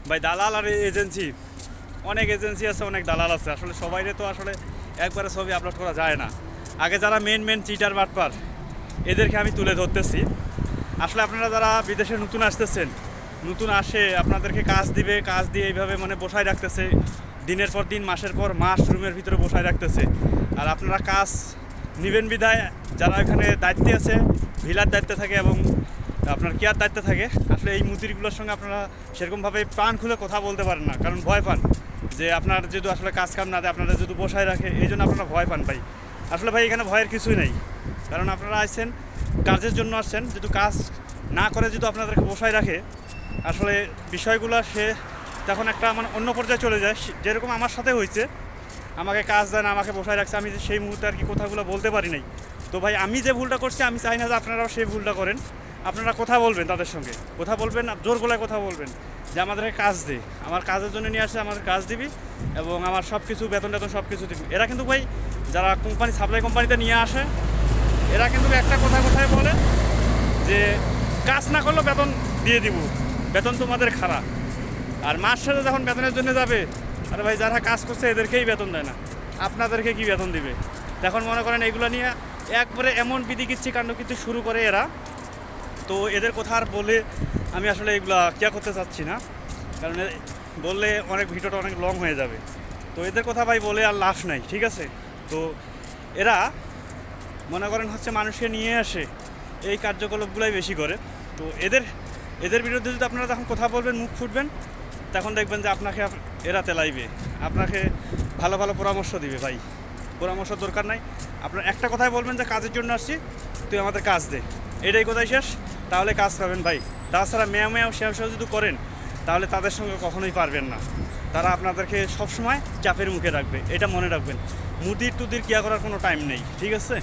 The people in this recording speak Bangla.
ভাই দালাল আর এজেন্সি, অনেক এজেন্সি আছে, অনেক দালাল আছে। আসলে সবাইরে তো আসলে একবারে ছবি আপলোড করা যায় না। আগে যারা মেন চিটার বাটপার এদেরকে আমি তুলে ধরতেছি। আসলে আপনারা যারা বিদেশে নতুন আসতেছেন, নতুন আসে আপনাদেরকে কাজ দিবে, কাজ দিয়ে এইভাবে মানে বসায় রাখতেছে, দিনের পর দিন মাসের পর মাস রুমের ভিতরে বসায় রাখতেছে। আর আপনারা কাজ নিবেন বিধায় যারা এখানে দায়িত্বে আছে, ভিলার দায়িত্বে থাকে এবং আপনার কেয়ার দায়িত্বে থাকে, আসলে এই মুদিরগুলোর সঙ্গে আপনারা সেরকমভাবে প্রাণ খুলে কথা বলতে পারেন না, কারণ ভয় পান যে আপনার যেহেতু আসলে কাজ কাম না দেয়, আপনারা যেহেতু বসায় রাখে, এই জন্য আপনারা ভয় পান ভাই। আসলে ভাই এখানে ভয়ের কিছুই নেই, কারণ আপনারা আসছেন কাজের জন্য, আসছেন যেহেতু কাজ না করে যেহেতু আপনাদেরকে বসায় রাখে, আসলে বিষয়গুলো সে তখন একটা মানে অন্য পর্যায়ে চলে যায়। যেরকম আমার সাথে হয়েছে, আমাকে কাজ দেয় না, আমাকে বসায় রাখছে, আমি সেই মুহূর্তে আর কি কথাগুলো বলতে পারি নাই। তো ভাই আমি যে ভুলটা করছি, আমি চাই না যে আপনারাও সেই ভুলটা করেন। আপনারা কথা বলবেন, তাদের সঙ্গে কথা বলবেন, জোর গলায় কথা বলবেন যে আমাদেরকে কাজ দে, আমার কাজের জন্য নিয়ে আসছে, আমাদের কাজ দিবি এবং আমার সব কিছু বেতন সব কিছু দিবি। এরা কিন্তু ভাই যারা কোম্পানি সাপ্লাই কোম্পানিতে নিয়ে আসে, এরা কিন্তু একটা কথায় বলে যে কাজ না করলেও বেতন দিয়ে দিব, বেতন তোমাদের খারাপ। আর মাস শেষে যখন বেতনের জন্য যাবে, আরে ভাই যারা কাজ করছে এদেরকেই বেতন দেয় না, আপনাদেরকে কি বেতন দিবে? তখন মনে করেন এগুলো নিয়ে একবারে এমন বিধিকিচ্ছি কাণ্ড কিছু শুরু করে এরা। তো এদের কথা আর বলে আমি আসলে এগুলা কেয়া করতে চাচ্ছি না, কারণ বললে অনেক ভিডিওটা অনেক লং হয়ে যাবে। তো এদের কথা ভাই বলে আর লাভ নাই, ঠিক আছে? তো এরা মনে করেন হচ্ছে মানুষকে নিয়ে আসে, এই কার্যকলাপগুলাই বেশি করে। তো এদের বিরুদ্ধে যদি আপনারা যখন কথা বলবেন, মুখ ফুটবেন, তখন দেখবেন যে আপনাকে এরা তেলাইবে, আপনাকে ভালো পরামর্শ দিবে। ভাই পরামর্শ দরকার নাই, আপনার একটা কথাই বলবেন যে কাজের জন্য আসছি, তুই আমাদের কাজ দে, এটাই কথাই শেষ, তাহলে কাজ পাবেন ভাই। তাছাড়া মেয়াও শেয়াও যদি করেন, তাহলে তাদের সঙ্গে কখনোই পারবেন না। তারা আপনাদেরকে সবসময় চাপের মুখে রাখবে, এটা মনে রাখবেন। মুদির টুদির কিয়া করার কোনো টাইম নেই, ঠিক আছে?